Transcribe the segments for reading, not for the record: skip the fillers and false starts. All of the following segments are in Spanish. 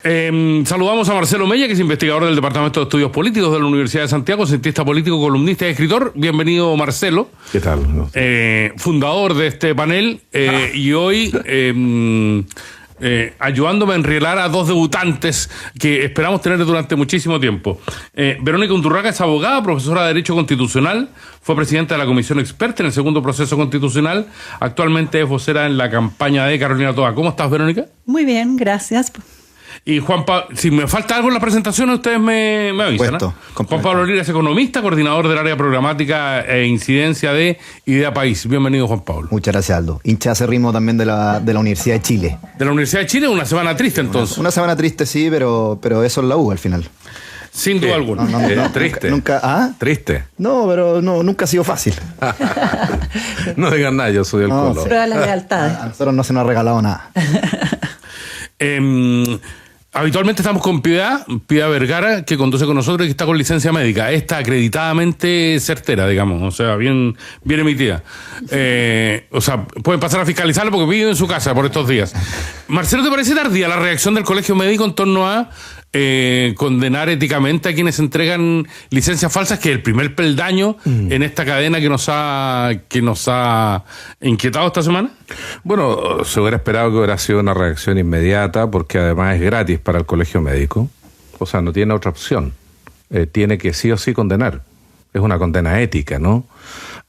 Saludamos a Marcelo Mella, que es investigador del Departamento de Estudios Políticos de la Universidad de Santiago, cientista político, columnista y escritor. Bienvenido, Marcelo. ¿Qué tal? Fundador de este panel y hoy ayudándome a enrielar a dos debutantes que esperamos tener durante muchísimo tiempo. Verónica Undurraga es abogada, profesora de Derecho Constitucional, fue presidenta de la Comisión Experta en el segundo proceso constitucional, actualmente es vocera en la campaña de Carolina Toa. ¿Cómo estás, Verónica? Muy bien, gracias. Y Juan Pablo, si me falta algo en la presentación, ustedes me avisan. Juan Pablo Lira es economista, coordinador del área programática e incidencia de Idea País. Bienvenido, Juan Pablo. Muchas gracias, Aldo. Hincha acérrimo también de la Universidad de Chile. De la Universidad de Chile, una semana triste entonces. Una semana triste, sí, pero eso es la U al final. Sin duda alguna. Triste. Nunca, Triste. No, pero nunca ha sido fácil. No digan nada, yo soy del color. Prueba la lealtad. A nosotros no se nos ha regalado nada. Habitualmente estamos con Piedad Vergara, que conduce con nosotros y que está con licencia médica. Esta acreditadamente certera, digamos, o sea, bien emitida. O sea, pueden pasar a fiscalizarlo porque vive en su casa por estos días. Marcelo, ¿te parece tardía la reacción del Colegio Médico en torno a condenar éticamente a quienes entregan licencias falsas, que es el primer peldaño en esta cadena que nos ha inquietado esta semana? Bueno, se hubiera esperado que hubiera sido una reacción inmediata, porque además es gratis para el Colegio Médico. O sea, no tiene otra opción. Tiene que sí o sí condenar. Es una condena ética, ¿no?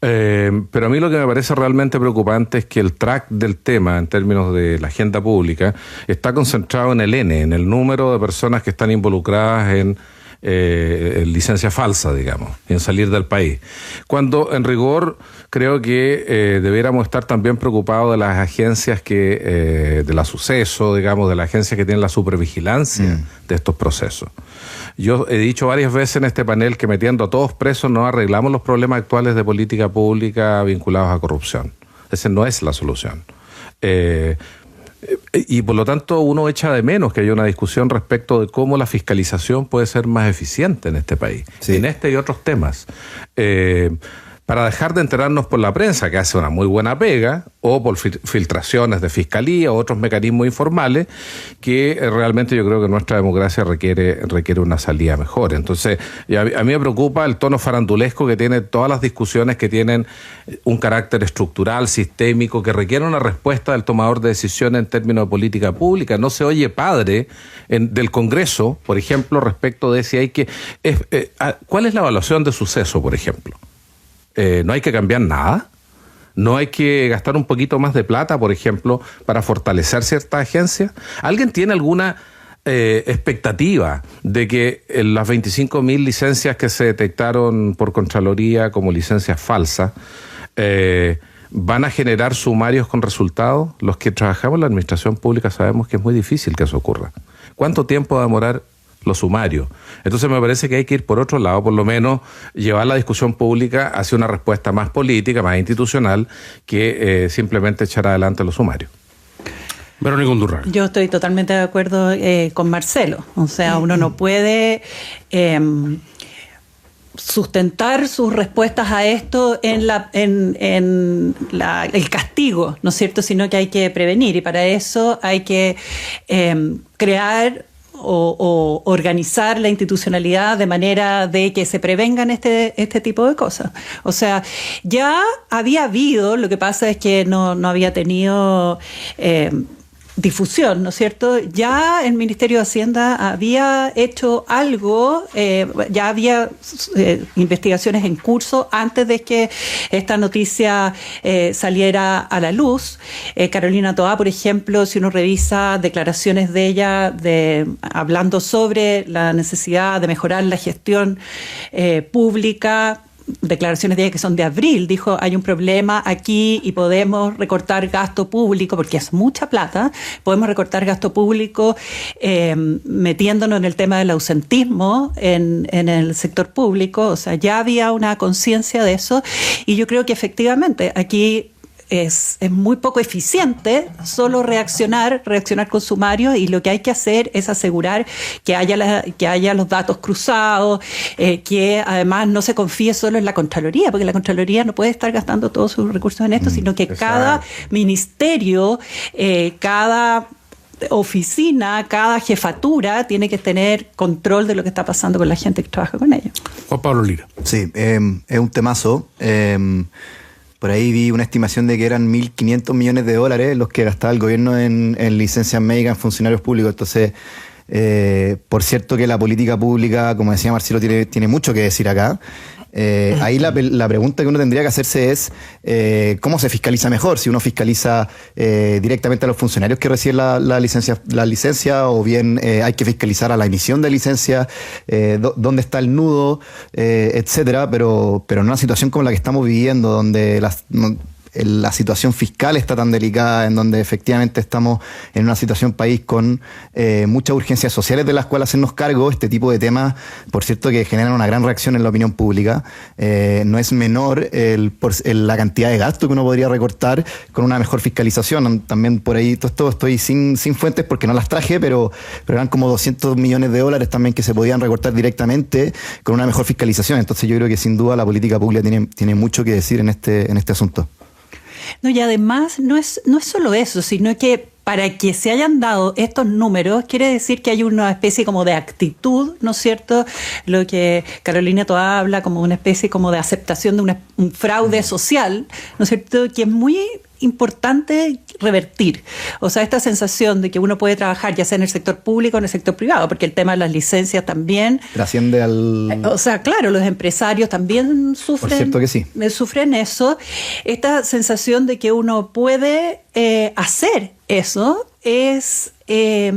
Pero a mí lo que me parece realmente preocupante es que el track del tema, en términos de la agenda pública, está concentrado en el N, en el número de personas que están involucradas en licencia falsa, digamos, en salir del país. Cuando, en rigor, creo que debiéramos estar también preocupados de las agencias de la suceso, digamos, de las agencias que tienen la supervigilancia de estos procesos. Yo he dicho varias veces en este panel que metiendo a todos presos no arreglamos los problemas actuales de política pública vinculados a corrupción. Esa no es la solución. Y por lo tanto uno echa de menos que haya una discusión respecto de cómo la fiscalización puede ser más eficiente en este país, sí, en este y otros temas. Para dejar de enterarnos por la prensa, que hace una muy buena pega, o por filtraciones de fiscalía o otros mecanismos informales, que realmente yo creo que nuestra democracia requiere una salida mejor. Entonces, a mí me preocupa el tono farandulesco que tiene todas las discusiones que tienen un carácter estructural, sistémico, que requiere una respuesta del tomador de decisiones en términos de política pública. No se oye padre del Congreso, por ejemplo, respecto de si hay que... ¿Cuál es la evaluación de suceso, por ejemplo? No hay que cambiar nada, no hay que gastar un poquito más de plata, por ejemplo, para fortalecer ciertas agencias. ¿Alguien tiene alguna expectativa de que las 25.000 licencias que se detectaron por Contraloría como licencias falsas van a generar sumarios con resultados? Los que trabajamos en la administración pública sabemos que es muy difícil que eso ocurra. ¿Cuánto tiempo va a demorar los sumarios? Entonces me parece que hay que ir por otro lado, por lo menos llevar la discusión pública hacia una respuesta más política, más institucional, que simplemente echar adelante los sumarios. Verónica Undurraga. Yo estoy totalmente de acuerdo con Marcelo. O sea, uno no puede sustentar sus respuestas a esto en el castigo, ¿no es cierto? Sino que hay que prevenir, y para eso hay que crear o organizar la institucionalidad de manera de que se prevengan este tipo de cosas. O sea, ya había habido, lo que pasa es que no había tenido difusión, ¿no es cierto? Ya el Ministerio de Hacienda había hecho algo, ya había investigaciones en curso antes de que esta noticia saliera a la luz. Carolina Toa, por ejemplo, si uno revisa declaraciones de ella hablando sobre la necesidad de mejorar la gestión pública, declaraciones de ella que son de abril, dijo: hay un problema aquí y podemos recortar gasto público, porque es mucha plata, podemos recortar gasto público metiéndonos en el tema del ausentismo en el sector público. O sea, ya había una conciencia de eso, y yo creo que efectivamente aquí es muy poco eficiente solo reaccionar con sumarios, y lo que hay que hacer es asegurar que haya los datos cruzados, que además no se confíe solo en la Contraloría, porque la Contraloría no puede estar gastando todos sus recursos en esto, sino que cada ministerio, cada oficina, cada jefatura tiene que tener control de lo que está pasando con la gente que trabaja con ellos. Juan Pablo Lira. Sí, es un temazo. Por ahí vi una estimación de que eran 1.500 millones de dólares los que gastaba el gobierno en licencias médicas en funcionarios públicos. Entonces, por cierto que la política pública, como decía Marcelo, tiene mucho que decir acá. Ahí la pregunta que uno tendría que hacerse es ¿cómo se fiscaliza mejor? Si uno fiscaliza directamente a los funcionarios que reciben la licencia, o bien hay que fiscalizar a la emisión de licencia, dónde está el nudo, etcétera, pero en una situación como la que estamos viviendo, donde la situación fiscal está tan delicada, en donde efectivamente estamos en una situación país con muchas urgencias sociales de las cuales hacernos cargo, este tipo de temas, por cierto, que generan una gran reacción en la opinión pública. No es menor la cantidad de gasto que uno podría recortar con una mejor fiscalización. También por ahí, todo esto estoy sin fuentes porque no las traje, pero eran como 200 millones de dólares también que se podían recortar directamente con una mejor fiscalización. Entonces yo creo que sin duda la política pública tiene mucho que decir en este asunto. No, y además no es solo eso, sino que para que se hayan dado estos números, quiere decir que hay una especie como de actitud, ¿no es cierto? Lo que Carolina Toá habla como una especie como de aceptación de un fraude social, ¿no es cierto? Que es muy importante revertir. O sea, esta sensación de que uno puede trabajar ya sea en el sector público o en el sector privado, porque el tema de las licencias también trasciende al... O sea, claro, los empresarios también sufren... Por cierto que sí. Sufren eso. Esta sensación de que uno puede hacer eso es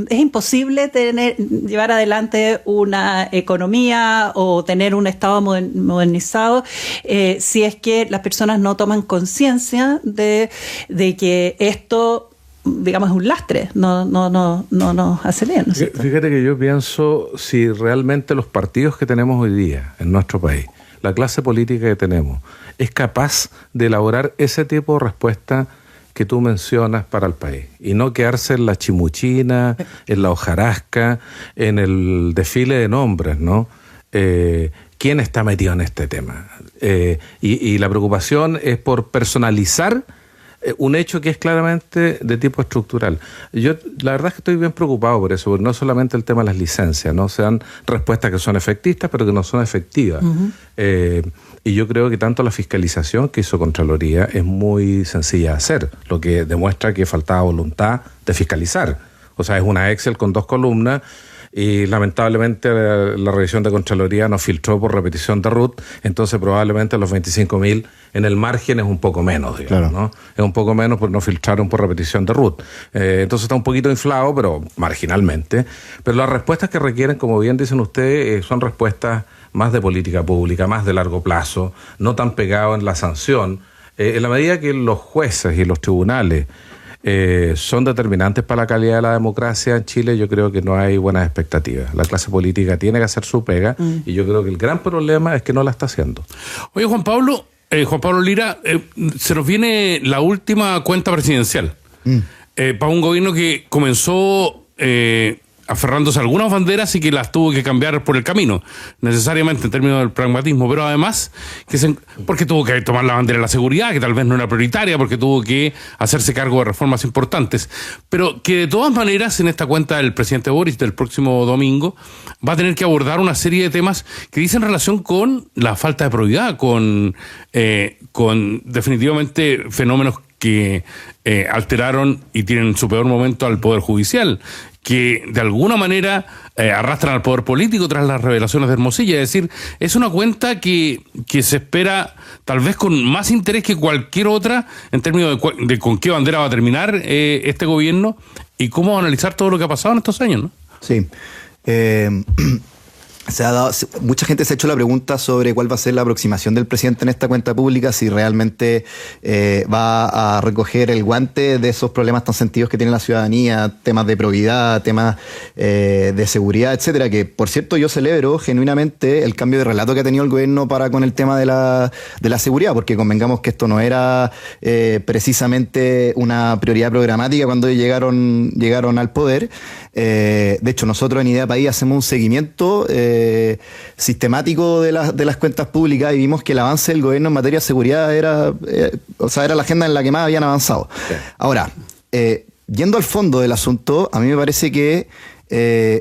imposible llevar adelante una economía o tener un Estado modernizado si es que las personas no toman conciencia de que esto, digamos, es un lastre, no nos hace bien, ¿no es cierto? Fíjate que yo pienso, si realmente los partidos que tenemos hoy día en nuestro país, la clase política que tenemos, es capaz de elaborar ese tipo de respuesta que tú mencionas para el país, y no quedarse en la chimuchina, en la hojarasca, en el desfile de nombres, ¿no? ¿Quién está metido en este tema? Y la preocupación es por personalizar un hecho que es claramente de tipo estructural. Yo la verdad es que estoy bien preocupado por eso, porque no solamente el tema de las licencias, ¿no? Se dan respuestas que son efectistas, pero que no son efectivas. Uh-huh. Y yo creo que tanto la fiscalización que hizo Contraloría es muy sencilla de hacer, lo que demuestra que faltaba voluntad de fiscalizar. O sea, es una Excel con 2 columnas, y lamentablemente la revisión de Contraloría nos filtró por repetición de RUT, entonces probablemente los 25.000 en el margen es un poco menos, digamos, claro, ¿no? Es un poco menos porque nos filtraron por repetición de RUT. Entonces está un poquito inflado, pero marginalmente. Pero las respuestas que requieren, como bien dicen ustedes, son respuestas más de política pública, más de largo plazo, no tan pegado en la sanción. En la medida que los jueces y los tribunales son determinantes para la calidad de la democracia en Chile, yo creo que no hay buenas expectativas. La clase política tiene que hacer su pega, y yo creo que el gran problema es que no la está haciendo. Oye, Juan Pablo Lira, se nos viene la última cuenta presidencial para un gobierno que comenzó aferrándose a algunas banderas y que las tuvo que cambiar por el camino, necesariamente en términos del pragmatismo, pero además porque tuvo que tomar la bandera de la seguridad, que tal vez no era prioritaria, porque tuvo que hacerse cargo de reformas importantes, pero que de todas maneras en esta cuenta del presidente Boric del próximo domingo va a tener que abordar una serie de temas que dicen relación con la falta de probidad, con definitivamente fenómenos que alteraron y tienen su peor momento al Poder Judicial, que de alguna manera arrastran al poder político tras las revelaciones de Hermosilla. Es decir, es una cuenta que se espera tal vez con más interés que cualquier otra en términos de con qué bandera va a terminar este gobierno y cómo analizar todo lo que ha pasado en estos años, ¿no? Sí. Mucha gente se ha hecho la pregunta sobre cuál va a ser la aproximación del presidente en esta cuenta pública, si realmente va a recoger el guante de esos problemas tan sentidos que tiene la ciudadanía, temas de probidad, temas de seguridad, etcétera, que por cierto yo celebro genuinamente el cambio de relato que ha tenido el gobierno para con el tema de la seguridad, porque convengamos que esto no era precisamente una prioridad programática cuando llegaron al poder. De hecho, nosotros en Idea País hacemos un seguimiento sistemático de las cuentas públicas y vimos que el avance del gobierno en materia de seguridad era la agenda en la que más habían avanzado. Sí. Ahora, yendo al fondo del asunto, a mí me parece que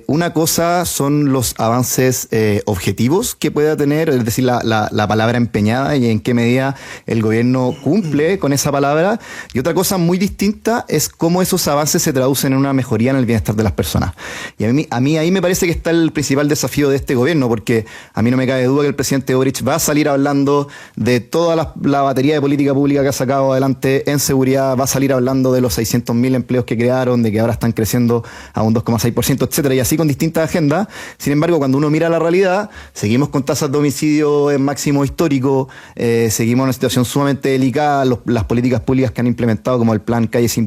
una cosa son los avances objetivos que pueda tener, es decir, la palabra empeñada y en qué medida el gobierno cumple con esa palabra. Y otra cosa muy distinta es cómo esos avances se traducen en una mejoría en el bienestar de las personas. Y a mí ahí me parece que está el principal desafío de este gobierno, porque a mí no me cabe duda que el presidente Boric va a salir hablando de toda la batería de política pública que ha sacado adelante en seguridad, va a salir hablando de los 600.000 empleos que crearon, de que ahora están creciendo a un 2,6%, etcétera, y así con distintas agendas. Sin embargo, cuando uno mira la realidad, seguimos con tasas de homicidio en máximo histórico, seguimos en una situación sumamente delicada, las políticas públicas que han implementado, como el plan Calle sin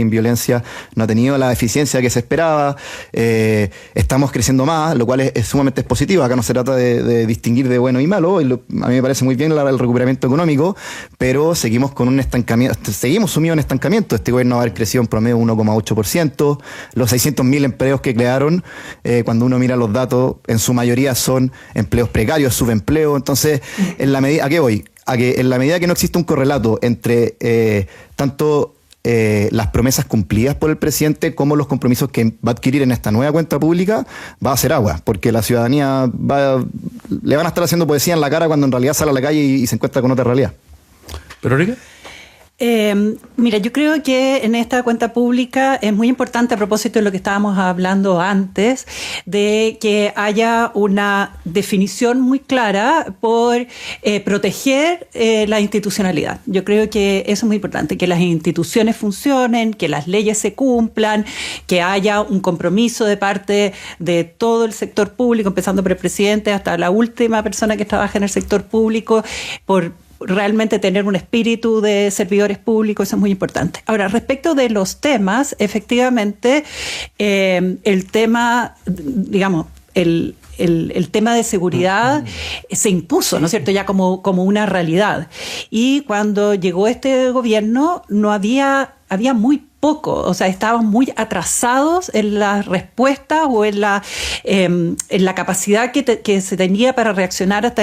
Violencia, no ha tenido la eficiencia que se esperaba, estamos creciendo más, lo cual es sumamente positivo. Acá no se trata de distinguir de bueno y malo, a mí me parece muy bien el recuperamiento económico, pero seguimos con un estancamiento, seguimos sumidos en estancamiento. Este gobierno va a haber crecido en promedio 1,8%, los 600.000 empleos que crearon, cuando uno mira los datos, en su mayoría son empleos precarios, subempleo. Entonces, ¿a qué voy? A que en la medida que no existe un correlato entre tanto las promesas cumplidas por el presidente como los compromisos que va a adquirir en esta nueva cuenta pública, va a hacer agua, porque la ciudadanía le van a estar haciendo poesía en la cara cuando en realidad sale a la calle y se encuentra con otra realidad. ¿Verónica? Mira, yo creo que en esta cuenta pública es muy importante, a propósito de lo que estábamos hablando antes, de que haya una definición muy clara por proteger la institucionalidad. Yo creo que eso es muy importante, que las instituciones funcionen, que las leyes se cumplan, que haya un compromiso de parte de todo el sector público, empezando por el presidente hasta la última persona que trabaja en el sector público, por realmente tener un espíritu de servidores públicos. Eso es muy importante. Ahora, respecto de los temas, efectivamente, el tema, digamos, el tema de seguridad se impuso, ¿no es cierto?, ya como una realidad. Y cuando llegó este gobierno no había muy poco, o sea, estaban muy atrasados en las respuestas o en la capacidad que se tenía para reaccionar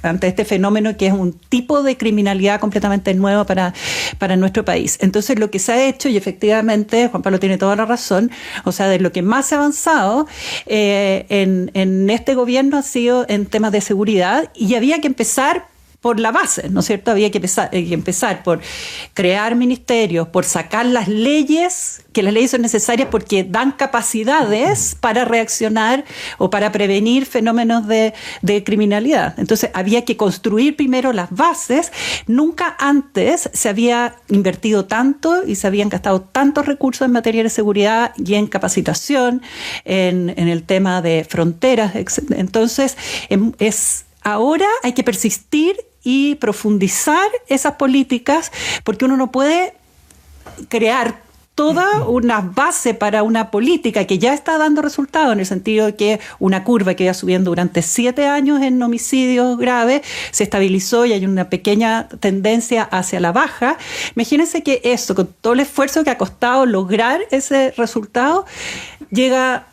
ante este fenómeno, que es un tipo de criminalidad completamente nuevo para nuestro país. Entonces, lo que se ha hecho, y efectivamente Juan Pablo tiene toda la razón, o sea, de lo que más se ha avanzado en este gobierno ha sido en temas de seguridad, y había que empezar por la base, ¿no es cierto? Había que empezar por crear ministerios, por sacar las leyes, que las leyes son necesarias porque dan capacidades para reaccionar o para prevenir fenómenos de criminalidad. Entonces había que construir primero las bases. Nunca antes se había invertido tanto y se habían gastado tantos recursos en materia de seguridad y en capacitación, en el tema de fronteras. Entonces ahora hay que persistir y profundizar esas políticas, porque uno no puede crear toda una base para una política que ya está dando resultados, en el sentido de que una curva que iba subiendo durante 7 años en homicidios graves se estabilizó y hay una pequeña tendencia hacia la baja. Imagínense que eso, con todo el esfuerzo que ha costado lograr ese resultado, llega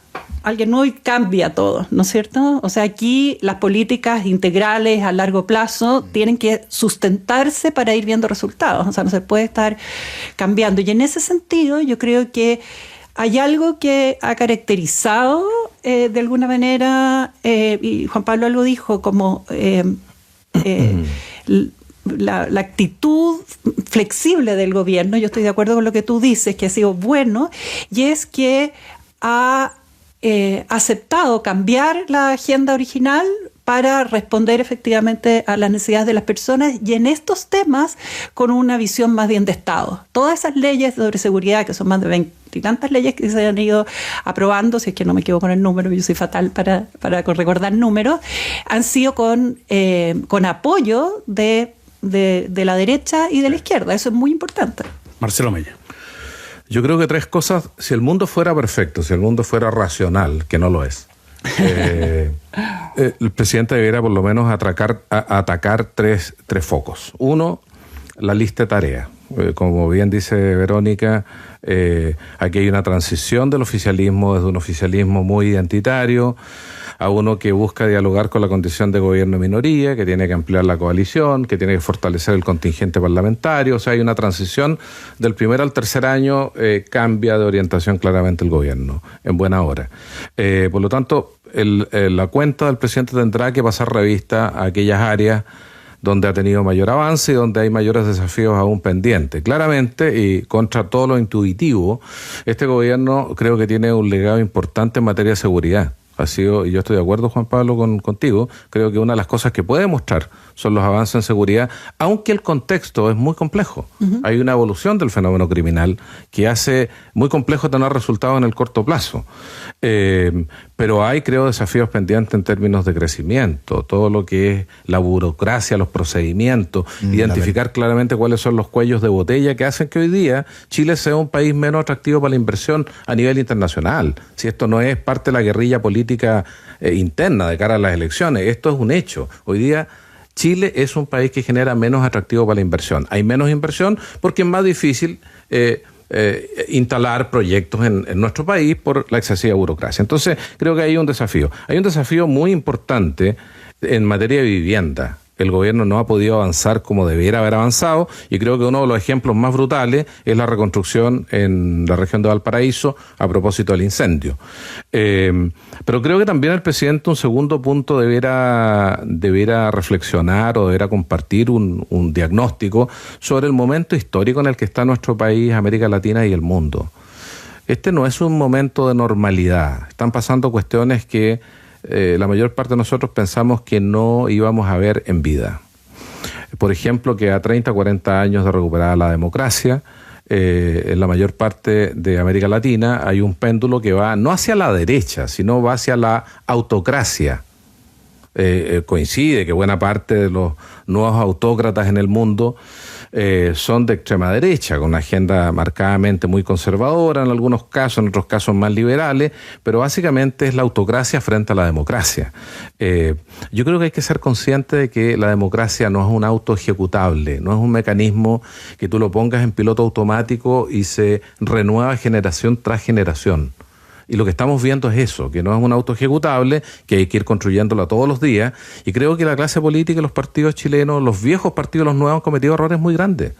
alguien nuevo y cambia todo, ¿no es cierto? O sea, aquí las políticas integrales a largo plazo tienen que sustentarse para ir viendo resultados. O sea, no se puede estar cambiando. Y en ese sentido, yo creo que hay algo que ha caracterizado de alguna manera, y Juan Pablo lo dijo, como la actitud flexible del gobierno. Yo estoy de acuerdo con lo que tú dices, que ha sido bueno, y es que ha aceptado cambiar la agenda original para responder efectivamente a las necesidades de las personas, y en estos temas con una visión más bien de Estado. Todas esas leyes sobre seguridad, que son más de 20 y tantas leyes que se han ido aprobando, si es que no me equivoco con el número, yo soy fatal para recordar números, han sido con apoyo de la derecha y de la izquierda. Eso es muy importante. Marcelo Mella. Yo creo que 3 cosas. Si el mundo fuera perfecto, si el mundo fuera racional, que no lo es, el presidente debiera por lo menos atacar tres focos. Uno, la lista de tareas. Como bien dice Verónica, aquí hay una transición del oficialismo, desde un oficialismo muy identitario a uno que busca dialogar con la condición de gobierno de minoría, que tiene que ampliar la coalición, que tiene que fortalecer el contingente parlamentario. O sea, hay una transición del primer al tercer año, cambia de orientación claramente el gobierno, en buena hora. Por lo tanto, la cuenta del presidente tendrá que pasar revista a aquellas áreas donde ha tenido mayor avance y donde hay mayores desafíos aún pendientes. Claramente, y contra todo lo intuitivo, este gobierno creo que tiene un legado importante en materia de seguridad. Ha sido, y yo estoy de acuerdo, Juan Pablo, contigo, creo que una de las cosas que puede mostrar son los avances en seguridad, aunque el contexto es muy complejo. Hay una evolución del fenómeno criminal que hace muy complejo tener resultados en el corto plazo. Pero hay, creo, desafíos pendientes en términos de crecimiento, todo lo que es la burocracia, los procedimientos, identificar claramente cuáles son los cuellos de botella que hacen que hoy día Chile sea un país menos atractivo para la inversión a nivel internacional. Si esto no es parte de la guerrilla política interna de cara a las elecciones, esto es un hecho. Hoy día Chile es un país que genera menos atractivo para la inversión. Hay menos inversión porque es más difícil instalar proyectos en nuestro país por la excesiva burocracia. Entonces, creo que hay un desafío. Hay un desafío muy importante en materia de vivienda. El gobierno no ha podido avanzar como debiera haber avanzado y creo que uno de los ejemplos más brutales es la reconstrucción en la región de Valparaíso a propósito del incendio. Pero creo que también el presidente, un segundo punto, debiera reflexionar o debiera compartir un diagnóstico sobre el momento histórico en el que está nuestro país, América Latina y el mundo. Este no es un momento de normalidad. Están pasando cuestiones que la mayor parte de nosotros pensamos que no íbamos a ver en vida. Por ejemplo, que a 30, 40 años de recuperar la democracia, en la mayor parte de América Latina hay un péndulo que va no hacia la derecha, sino va hacia la autocracia. Coincide que buena parte de los nuevos autócratas en el mundo son de extrema derecha, con una agenda marcadamente muy conservadora en algunos casos, en otros casos más liberales, pero básicamente es la autocracia frente a la democracia. Yo creo que hay que ser consciente de que la democracia no es un auto ejecutable, no es un mecanismo que tú lo pongas en piloto automático y se renueva generación tras generación. Y lo que estamos viendo es eso, que no es un auto ejecutable, que hay que ir construyéndolo todos los días. Y creo que la clase política y los partidos chilenos, los viejos partidos, los nuevos, han cometido errores muy grandes.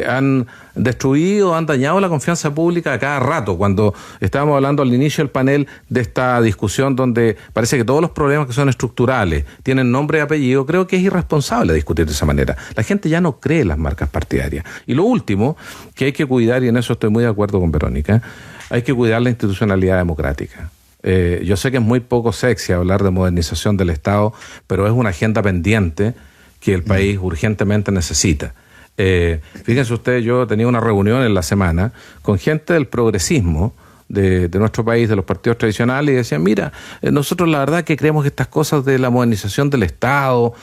Han destruido, han dañado la confianza pública a cada rato. Cuando estábamos hablando al inicio del panel de esta discusión donde parece que todos los problemas que son estructurales tienen nombre y apellido, creo que es irresponsable discutir de esa manera. La gente ya no cree en las marcas partidarias. Y lo último que hay que cuidar, y en eso estoy muy de acuerdo con Verónica, hay que cuidar la institucionalidad democrática. Yo sé que es muy poco sexy hablar de modernización del Estado, pero es una agenda pendiente que el país urgentemente necesita. Fíjense ustedes, yo tenía una reunión en la semana con gente del progresismo de nuestro país, de los partidos tradicionales, y decían, mira, nosotros la verdad que creemos que estas cosas de la modernización del Estado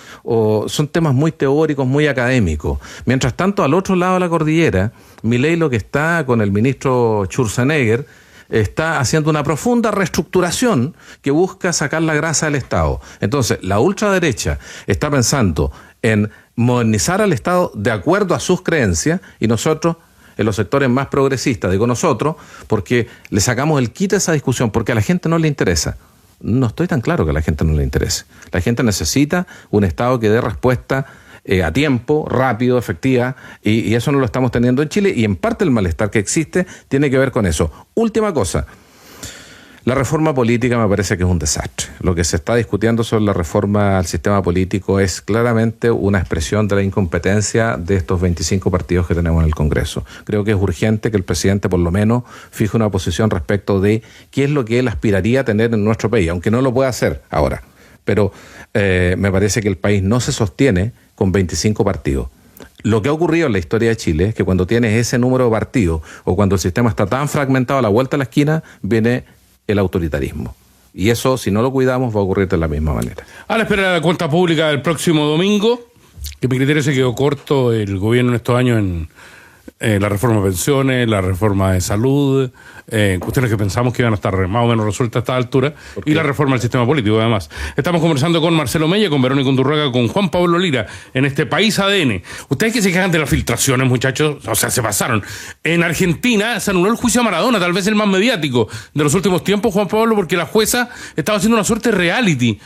son temas muy teóricos, muy académicos. Mientras tanto, al otro lado de la cordillera, Milei, lo que está con el ministro Schwarzenegger, está haciendo una profunda reestructuración que busca sacar la grasa del Estado. Entonces, la ultraderecha está pensando en modernizar al Estado de acuerdo a sus creencias, y nosotros, en los sectores más progresistas, digo nosotros, porque le sacamos el quite a esa discusión, porque a la gente no le interesa. No estoy tan claro que a la gente no le interese. La gente necesita un Estado que dé respuesta a tiempo, rápido, efectiva, y eso no lo estamos teniendo en Chile, y en parte el malestar que existe tiene que ver con eso. Última cosa. La reforma política me parece que es un desastre. Lo que se está discutiendo sobre la reforma al sistema político es claramente una expresión de la incompetencia de estos 25 partidos que tenemos en el Congreso. Creo que es urgente que el presidente por lo menos fije una posición respecto de qué es lo que él aspiraría a tener en nuestro país, aunque no lo pueda hacer ahora. Pero me parece que el país no se sostiene con 25 partidos. Lo que ha ocurrido en la historia de Chile es que cuando tienes ese número de partidos o cuando el sistema está tan fragmentado a la vuelta de la esquina, viene el autoritarismo. Y eso, si no lo cuidamos, va a ocurrir de la misma manera. A la espera de la cuenta pública del próximo domingo, que mi criterio se quedó corto el gobierno en estos años La reforma de pensiones, la reforma de salud, cuestiones que pensamos que iban a estar más o menos resueltas a esta altura, y la reforma del sistema político, además. Estamos conversando con Marcelo Mella, con Verónica Undurraga, con Juan Pablo Lira, en este País ADN. Ustedes que se quejan de las filtraciones, muchachos, o sea, se pasaron. En Argentina se anuló el juicio a Maradona, tal vez el más mediático de los últimos tiempos, Juan Pablo, porque la jueza estaba haciendo una suerte de reality,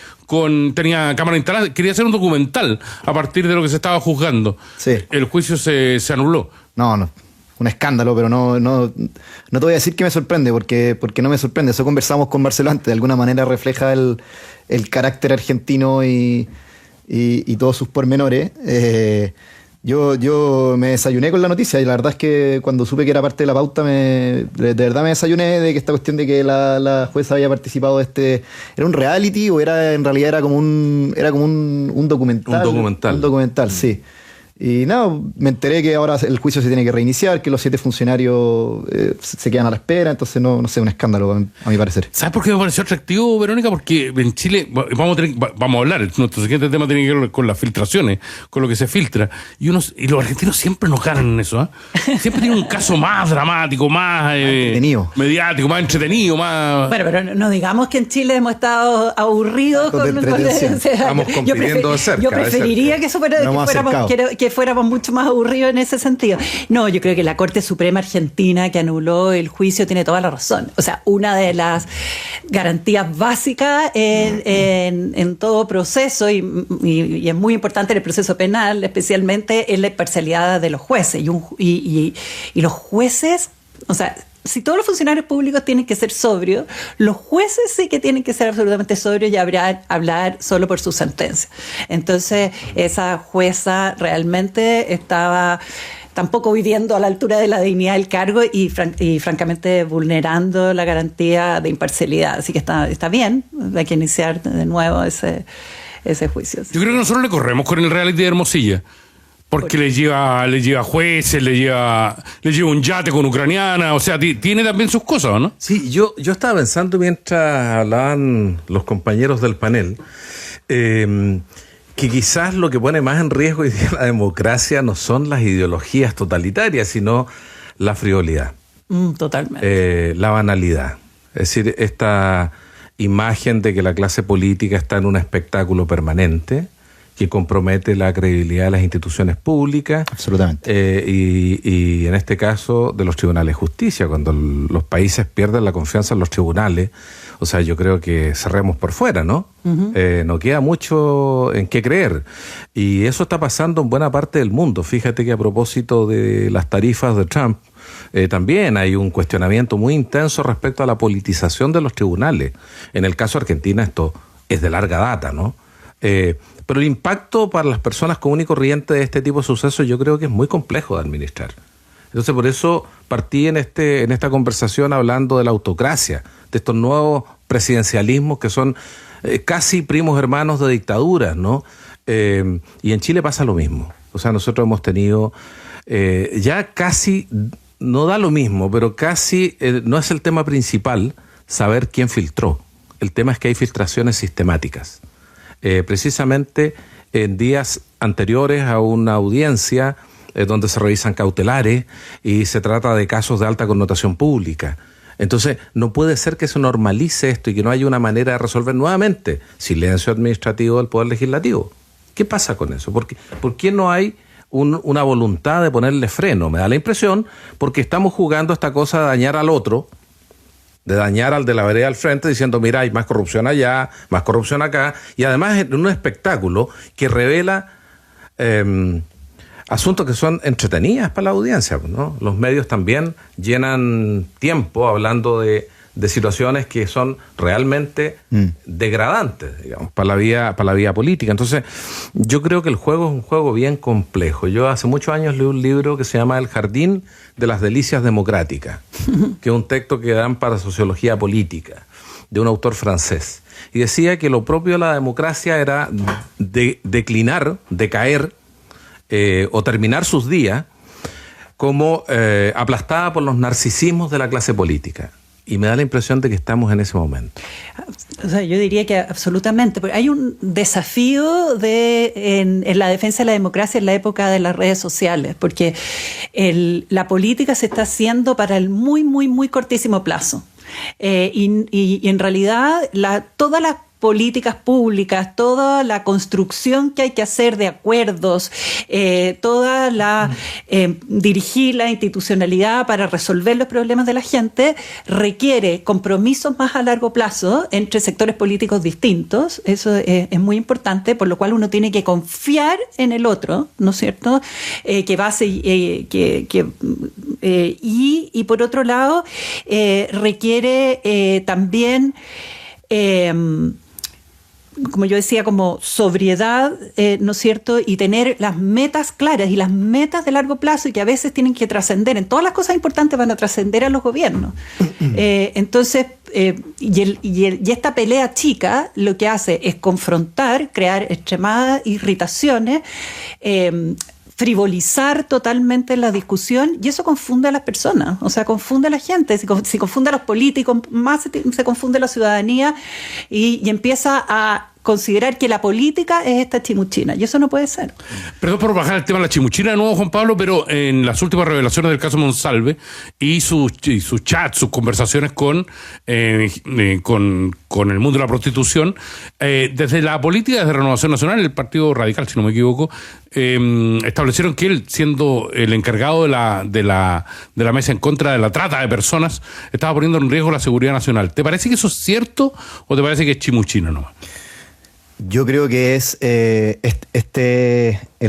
tenía cámara instalada, quería hacer un documental a partir de lo que se estaba juzgando. Sí. El juicio se anuló. No, un escándalo, pero no te voy a decir que me sorprende, porque no me sorprende. Eso conversamos con Marcelo antes, de alguna manera refleja el carácter argentino y todos sus pormenores. Yo me desayuné con la noticia, y la verdad es que cuando supe que era parte de la pauta, de verdad me desayuné de que esta cuestión de que la jueza había participado de este... ¿Era un reality o en realidad era como un documental? Un documental, sí. Y nada, me enteré que ahora el juicio se tiene que reiniciar, que los 7 funcionarios se quedan a la espera, entonces no sé, un escándalo a mi parecer. ¿Sabes por qué me pareció atractivo, Verónica? Porque en Chile vamos a hablar, nuestro siguiente tema tiene que ver con las filtraciones, con lo que se filtra, y los argentinos siempre nos ganan en eso, ¿eh? Siempre tienen un caso más dramático, más entretenido, mediático, más entretenido, más... Bueno, pero no digamos que en Chile hemos estado aburridos Estamos compitiendo de cerca. Yo preferiría que fuéramos mucho más aburridos en ese sentido. No, yo creo que la Corte Suprema Argentina, que anuló el juicio, tiene toda la razón. O sea, una de las garantías básicas en todo proceso, y es muy importante en el proceso penal, especialmente, es la imparcialidad de los jueces. Y los jueces, o sea, si todos los funcionarios públicos tienen que ser sobrios, los jueces sí que tienen que ser absolutamente sobrios y hablar solo por su sentencia. Entonces, esa jueza realmente estaba tampoco viviendo a la altura de la dignidad del cargo y francamente vulnerando la garantía de imparcialidad. Así que está bien, hay que iniciar de nuevo ese juicio. Yo creo que nosotros le corremos con el reality de Hermosilla. Porque le lleva jueces, le lleva un yate con ucraniana, o sea, tiene también sus cosas, ¿no? Sí, yo estaba pensando mientras hablaban los compañeros del panel, que quizás lo que pone más en riesgo hoy día la democracia no son las ideologías totalitarias, sino la frivolidad. Totalmente. La banalidad. Es decir, esta imagen de que la clase política está en un espectáculo permanente, que compromete la credibilidad de las instituciones públicas. Absolutamente. Y en este caso de los tribunales de justicia, cuando los países pierden la confianza en los tribunales, o sea, yo creo que cerremos por fuera, ¿no? Uh-huh. No queda mucho en qué creer. Y eso está pasando en buena parte del mundo. Fíjate que a propósito de las tarifas de Trump, también hay un cuestionamiento muy intenso respecto a la politización de los tribunales. En el caso de Argentina esto es de larga data, ¿no? Pero el impacto para las personas comunes y corrientes de este tipo de sucesos yo creo que es muy complejo de administrar. Entonces por eso partí en esta conversación hablando de la autocracia, de estos nuevos presidencialismos que son casi primos hermanos de dictaduras, ¿no? Y en Chile pasa lo mismo. O sea, nosotros hemos tenido ya casi, no da lo mismo, pero casi no es el tema principal saber quién filtró. El tema es que hay filtraciones sistemáticas. Precisamente en días anteriores a una audiencia donde se revisan cautelares y se trata de casos de alta connotación pública. Entonces, no puede ser que se normalice esto y que no haya una manera de resolver nuevamente. Silencio administrativo del Poder Legislativo. ¿Qué pasa con eso? ¿Por qué no hay una voluntad de ponerle freno? Me da la impresión porque estamos jugando esta cosa de dañar al otro, de dañar al de la vereda al frente, diciendo, mira, hay más corrupción allá, más corrupción acá, y además en un espectáculo que revela asuntos que son entretenidas para la audiencia, ¿no? Los medios también llenan tiempo hablando de situaciones que son realmente degradantes, digamos, para la vía política. Entonces, yo creo que el juego es un juego bien complejo. Yo hace muchos años leí un libro que se llama El Jardín de las Delicias Democráticas, que es un texto que dan para sociología política, de un autor francés. Y decía que lo propio de la democracia era declinar, decaer, o terminar sus días como aplastada por los narcisismos de la clase política. Y me da la impresión de que estamos en ese momento. O sea, yo diría que absolutamente, porque hay un desafío en la defensa de la democracia en la época de las redes sociales, porque la política se está haciendo para el muy, muy, muy cortísimo plazo. Y en realidad todas las políticas públicas, toda la construcción que hay que hacer de acuerdos, dirigir la institucionalidad para resolver los problemas de la gente, requiere compromisos más a largo plazo entre sectores políticos distintos. Eso es muy importante, por lo cual uno tiene que confiar en el otro, ¿no es cierto? Y por otro lado, requiere también como yo decía, como sobriedad, ¿no es cierto? Y tener las metas claras y las metas de largo plazo, y que a veces tienen que trascender. En todas las cosas importantes van a trascender a los gobiernos. Entonces, y esta pelea chica lo que hace es confrontar, crear extremadas irritaciones, frivolizar totalmente la discusión, y eso confunde a las personas, o sea, confunde a la gente, si confunde a los políticos, más se confunde a la ciudadanía y empieza a considerar que la política es esta chimuchina, y eso no puede ser. Perdón por bajar el tema de la chimuchina de nuevo, Juan Pablo, pero en las últimas revelaciones del caso Monsalve y sus chats, sus conversaciones con el mundo de la prostitución, desde la política, desde Renovación Nacional, el Partido Radical, si no me equivoco, establecieron que él, siendo el encargado de la mesa en contra de la trata de personas, estaba poniendo en riesgo la seguridad nacional. ¿Te parece que eso es cierto o te parece que es chimuchina nomás? Yo creo que es el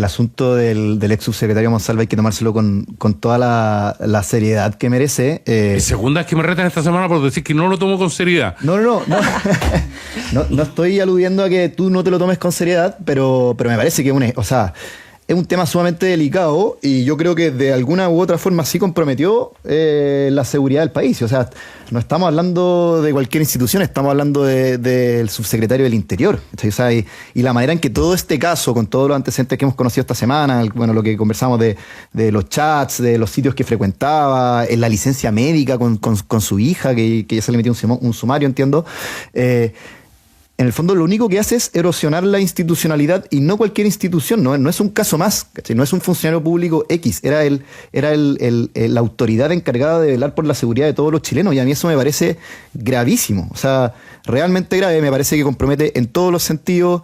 asunto del ex subsecretario Monsalve, hay que tomárselo con toda la seriedad que merece. Segunda vez que me retan esta semana por decir que no lo tomo con seriedad. No. No estoy aludiendo a que tú no te lo tomes con seriedad, pero me parece que es un tema sumamente delicado, y yo creo que de alguna u otra forma sí comprometió la seguridad del país. O sea, no estamos hablando de cualquier institución, estamos hablando del subsecretario del Interior. O sea, y la manera en que todo este caso, con todos los antecedentes que hemos conocido esta semana, lo que conversamos de los chats, de los sitios que frecuentaba, en la licencia médica con su hija, que ya se le metió un sumario, entiendo. En el fondo lo único que hace es erosionar la institucionalidad, y no cualquier institución, no es un caso más, ¿cachai? No es un funcionario público X, era la autoridad encargada de velar por la seguridad de todos los chilenos, y a mí eso me parece gravísimo, o sea, realmente grave. Me parece que compromete en todos los sentidos,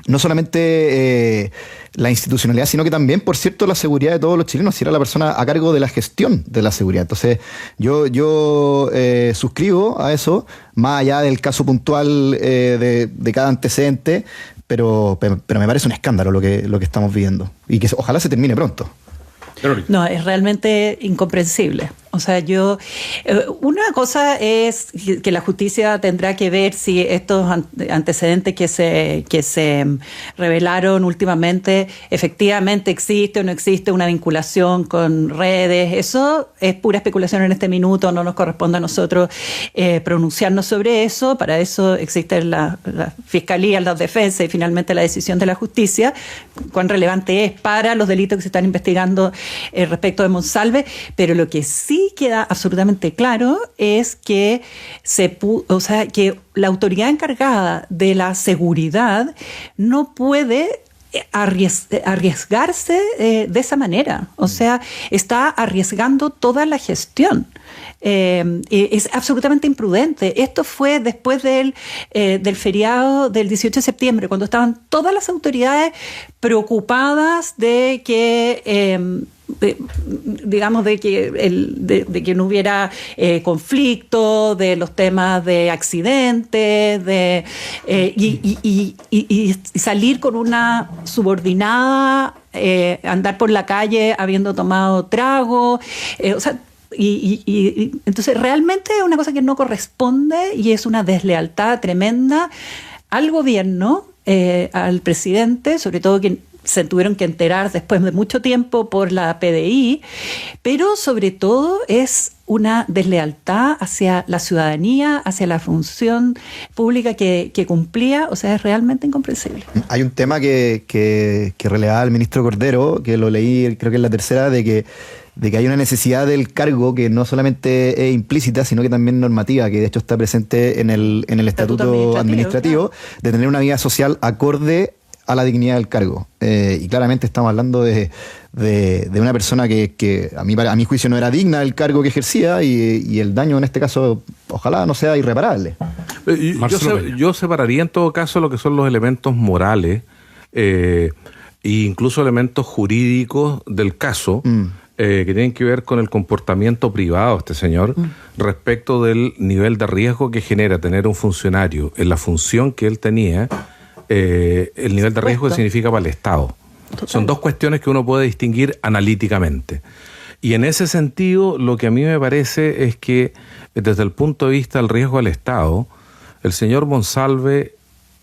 no solamente la institucionalidad, sino que también, por cierto, la seguridad de todos los chilenos, si era la persona a cargo de la gestión de la seguridad. Entonces, yo suscribo a eso, más allá del caso puntual de cada antecedente, pero me parece un escándalo lo que estamos viviendo, y que ojalá se termine pronto. No, es realmente incomprensible. O sea, una cosa es que la justicia tendrá que ver si estos antecedentes que se revelaron últimamente efectivamente existe o no existe una vinculación con redes. Eso es pura especulación en este minuto, no nos corresponde a nosotros pronunciarnos sobre eso. Para eso existe la Fiscalía, la Defensa y finalmente la decisión de la justicia, cuán relevante es para los delitos que se están investigando respecto de Monsalve. Pero lo que sí queda absolutamente claro es que que la autoridad encargada de la seguridad no puede arriesgarse de esa manera. O sea, está arriesgando toda la gestión. Es absolutamente imprudente. Esto fue después del feriado del 18 de septiembre, cuando estaban todas las autoridades preocupadas de que de que no hubiera conflicto, de los temas de accidentes, y salir con una subordinada, andar por la calle habiendo tomado trago, y entonces realmente es una cosa que no corresponde, y es una deslealtad tremenda al gobierno, al presidente, sobre todo que se tuvieron que enterar después de mucho tiempo por la PDI, pero sobre todo es una deslealtad hacia la ciudadanía, hacia la función pública que cumplía. O sea, es realmente incomprensible. Hay un tema que relevaba el ministro Cordero, que lo leí, creo que en la tercera, de que que hay una necesidad del cargo que no solamente es implícita, sino que también normativa, que de hecho está presente en el estatuto administrativo, claro, de tener una vida social acorde a la dignidad del cargo. Y claramente estamos hablando de una persona que a mi juicio no era digna del cargo que ejercía, y el daño en este caso ojalá no sea irreparable. Yo separaría en todo caso lo que son los elementos morales e incluso elementos jurídicos del caso, que tienen que ver con el comportamiento privado de este señor respecto del nivel de riesgo que genera tener un funcionario en la función que él tenía. El nivel de riesgo que significa para el Estado. Total. Son dos cuestiones que uno puede distinguir analíticamente. Y en ese sentido, lo que a mí me parece es que, desde el punto de vista del riesgo al Estado, el señor Monsalve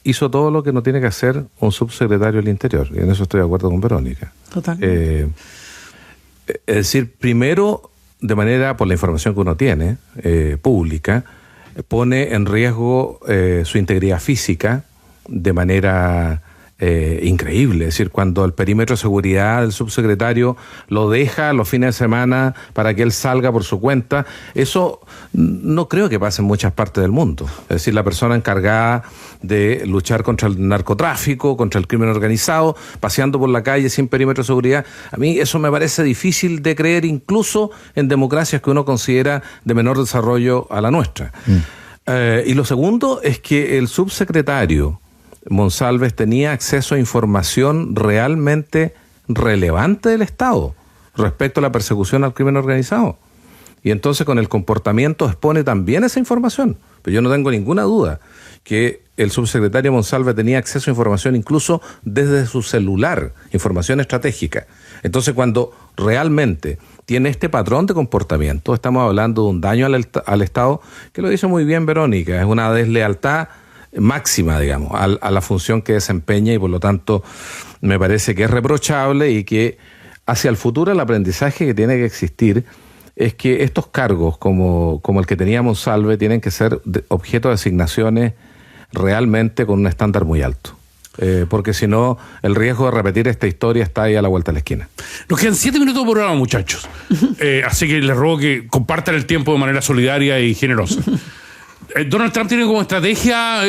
hizo todo lo que no tiene que hacer un subsecretario del Interior. Y en eso estoy de acuerdo con Verónica. Total. Es decir, primero, de manera, por la información que uno tiene, pública, pone en riesgo su integridad física de manera increíble. Es decir, cuando el perímetro de seguridad del subsecretario lo deja los fines de semana para que él salga por su cuenta, eso no creo que pase en muchas partes del mundo. Es decir, la persona encargada de luchar contra el narcotráfico, contra el crimen organizado, paseando por la calle sin perímetro de seguridad, a mí eso me parece difícil de creer, incluso en democracias que uno considera de menor desarrollo a la nuestra. Y lo segundo es que el subsecretario Monsalve tenía acceso a información realmente relevante del Estado respecto a la persecución al crimen organizado. Y entonces con el comportamiento expone también esa información. Pero yo no tengo ninguna duda que el subsecretario Monsalve tenía acceso a información incluso desde su celular, información estratégica. Entonces cuando realmente tiene este patrón de comportamiento, estamos hablando de un daño al Estado, que lo dice muy bien Verónica, es una deslealtad máxima, digamos, a la función que desempeña, y por lo tanto me parece que es reprochable, y que hacia el futuro el aprendizaje que tiene que existir es que estos cargos como el que tenía Monsalve tienen que ser objeto de asignaciones realmente con un estándar muy alto. Porque si no, el riesgo de repetir esta historia está ahí a la vuelta de la esquina. Nos quedan 7 minutos por programa, muchachos. Así que les ruego que compartan el tiempo de manera solidaria y generosa. Donald Trump tiene como estrategia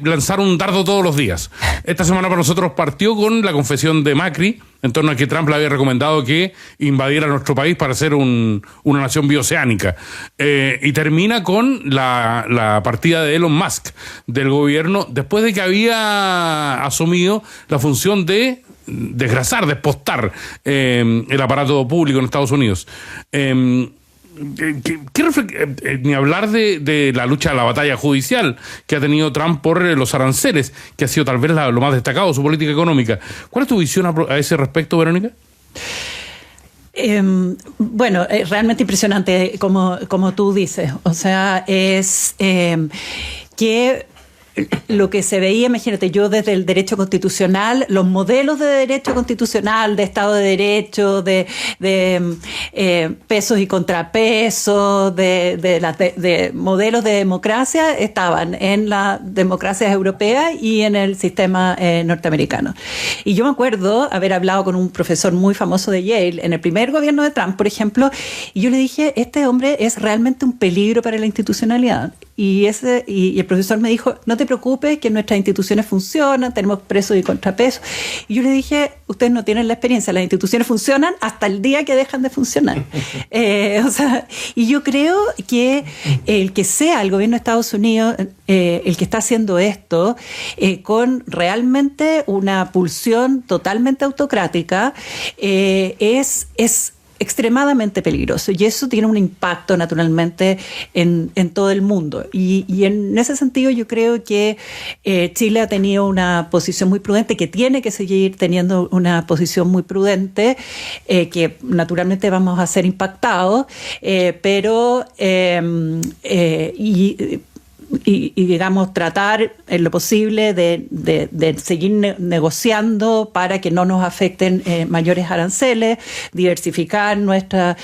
lanzar un dardo todos los días. Esta semana para nosotros partió con la confesión de Macri, en torno a que Trump le había recomendado que invadiera nuestro país para ser una nación bioceánica. Y termina con la partida de Elon Musk del gobierno, después de que había asumido la función de desgrasar, despostar el aparato público en Estados Unidos. Ni hablar de la lucha, la batalla judicial que ha tenido Trump por los aranceles, que ha sido tal vez lo más destacado de su política económica. ¿Cuál es tu visión a ese respecto, Verónica? Bueno, es realmente impresionante como tú dices. O sea, es que lo que se veía, imagínate, yo desde el derecho constitucional, los modelos de derecho constitucional, de Estado de Derecho, de pesos y contrapesos, de modelos de democracia, estaban en las democracias europeas y en el sistema norteamericano. Y yo me acuerdo haber hablado con un profesor muy famoso de Yale en el primer gobierno de Trump, por ejemplo, y yo le dije, este hombre es realmente un peligro para la institucionalidad. Y el profesor me dijo, no te preocupes, que nuestras instituciones funcionan, tenemos pesos y contrapesos. Y yo le dije, ustedes no tienen la experiencia, las instituciones funcionan hasta el día que dejan de funcionar. Y yo creo que el que sea el gobierno de Estados Unidos el que está haciendo esto con realmente una pulsión totalmente autocrática, es extremadamente peligroso, y eso tiene un impacto naturalmente en todo el mundo, y en ese sentido yo creo que Chile ha tenido una posición muy prudente, que tiene que seguir teniendo una posición muy prudente, que naturalmente vamos a ser impactados, pero y digamos tratar en lo posible de seguir negociando para que no nos afecten mayores aranceles, diversificar nuestros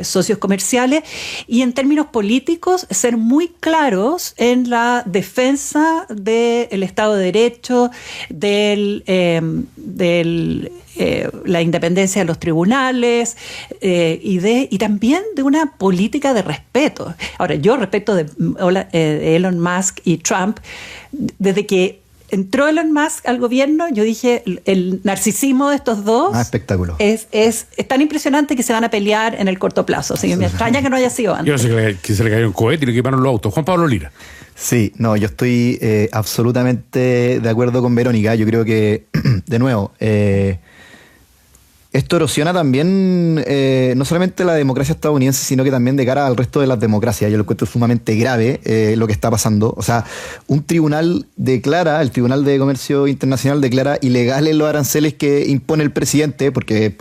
socios comerciales, y en términos políticos ser muy claros en la defensa del Estado de Derecho, del la independencia de los tribunales y también de una política de respeto. Ahora, yo respecto de Elon Musk y Trump, desde que entró Elon Musk al gobierno, yo dije, el narcisismo de estos dos espectáculo. Es tan impresionante que se van a pelear en el corto plazo. Así que me extraña que no haya sido antes. Yo no sé que se le cayó un cohete y le quemaron los autos. Juan Pablo Lira. Sí, no, yo estoy absolutamente de acuerdo con Verónica. Yo creo que, de nuevo, esto erosiona también no solamente la democracia estadounidense, sino que también de cara al resto de las democracias. Yo lo encuentro sumamente grave lo que está pasando. O sea, el Tribunal de Comercio Internacional declara ilegales los aranceles que impone el presidente porque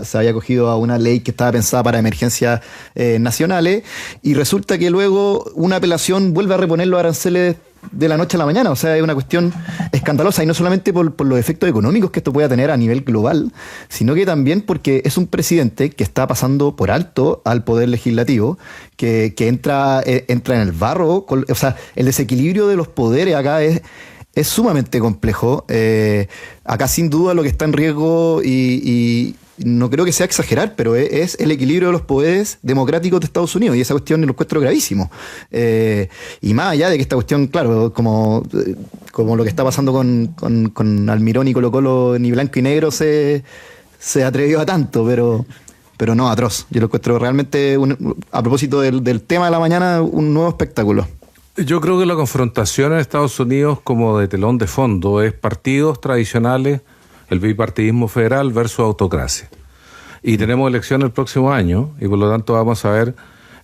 se había acogido a una ley que estaba pensada para emergencias nacionales, y resulta que luego una apelación vuelve a reponer los aranceles de la noche a la mañana. O sea, es una cuestión escandalosa, y no solamente por los efectos económicos que esto pueda tener a nivel global, sino que también porque es un presidente que está pasando por alto al poder legislativo, que entra en el barro. O sea, el desequilibrio de los poderes acá es sumamente complejo. Acá sin duda lo que está en riesgo, y no creo que sea exagerar, pero es el equilibrio de los poderes democráticos de Estados Unidos, y esa cuestión lo encuentro gravísimo. Y más allá de que esta cuestión, claro, como lo que está pasando con Almirón y Colo-Colo, ni blanco y negro se atrevió a tanto, pero no, atroz. Yo lo encuentro realmente, a propósito del tema de la mañana, un nuevo espectáculo. Yo creo que la confrontación en Estados Unidos, como de telón de fondo, es partidos tradicionales, el bipartidismo federal versus autocracia. Y tenemos elecciones el próximo año, y por lo tanto vamos a ver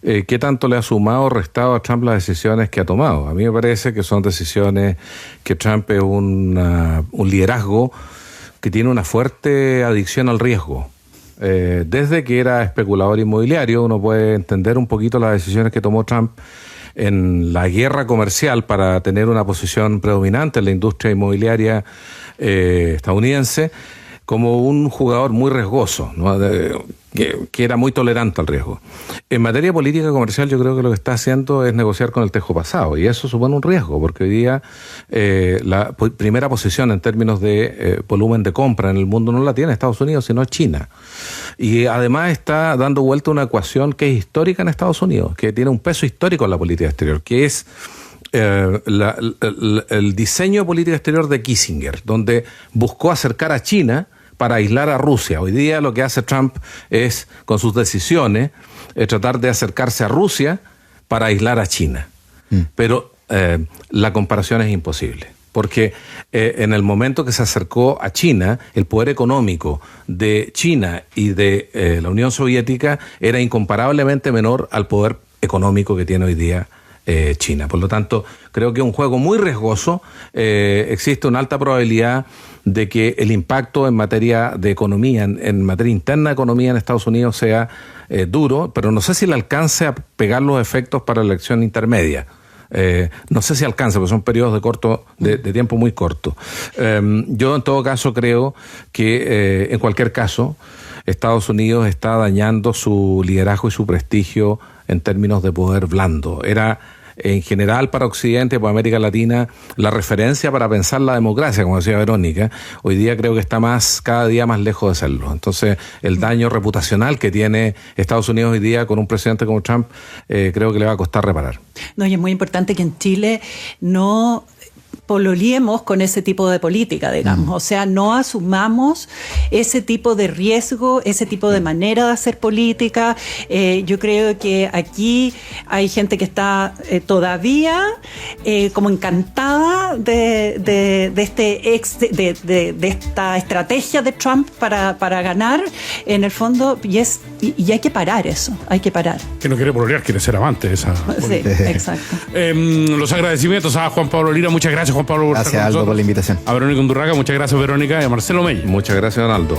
qué tanto le ha sumado o restado a Trump las decisiones que ha tomado. A mí me parece que son decisiones que Trump es un liderazgo que tiene una fuerte adicción al riesgo. Desde que era especulador inmobiliario, uno puede entender un poquito las decisiones que tomó Trump en la guerra comercial para tener una posición predominante en la industria inmobiliaria estadounidense, como un jugador muy riesgoso, ¿no? Que era muy tolerante al riesgo. En materia política comercial, yo creo que lo que está haciendo es negociar con el tejo pasado, y eso supone un riesgo, porque hoy día la primera posición en términos de volumen de compra en el mundo no la tiene Estados Unidos, sino China. Y además está dando vuelta una ecuación que es histórica en Estados Unidos, que tiene un peso histórico en la política exterior, que es el diseño de política exterior de Kissinger, donde buscó acercar a China para aislar a Rusia. Hoy día lo que hace Trump es, con sus decisiones, tratar de acercarse a Rusia para aislar a China. Pero la comparación es imposible, porque en el momento que se acercó a China, el poder económico de China y de la Unión Soviética era incomparablemente menor al poder económico que tiene hoy día China. Por lo tanto, creo que es un juego muy riesgoso. Existe una alta probabilidad de que el impacto en materia de economía, en materia interna de economía en Estados Unidos sea duro, pero no sé si le alcance a pegar los efectos para la elección intermedia. No sé si alcanza, porque son periodos de tiempo muy cortos. Yo en todo caso creo que en cualquier caso Estados Unidos está dañando su liderazgo y su prestigio en términos de poder blando. Era en general para Occidente, para América Latina, la referencia para pensar la democracia, como decía Verónica. Hoy día creo que está cada día más lejos de serlo. Entonces, el daño reputacional que tiene Estados Unidos hoy día con un presidente como Trump, creo que le va a costar reparar. No, y es muy importante que en Chile no pololiemos con ese tipo de política, digamos. O sea, no asumamos ese tipo de riesgo, ese tipo de manera de hacer política. Yo creo que aquí hay gente que está todavía como encantada de esta estrategia de Trump para ganar, en el fondo, y hay que parar eso, hay que parar. Que no quiere pololear, quiere ser amante de esa política. Sí, exacto. Los agradecimientos a Juan Pablo Lira, muchas gracias Juan Pablo por estar con nosotros. Gracias Aldo por la invitación. A Verónica Undurraga, muchas gracias Verónica, y a Marcelo Mey. Muchas gracias Aldo.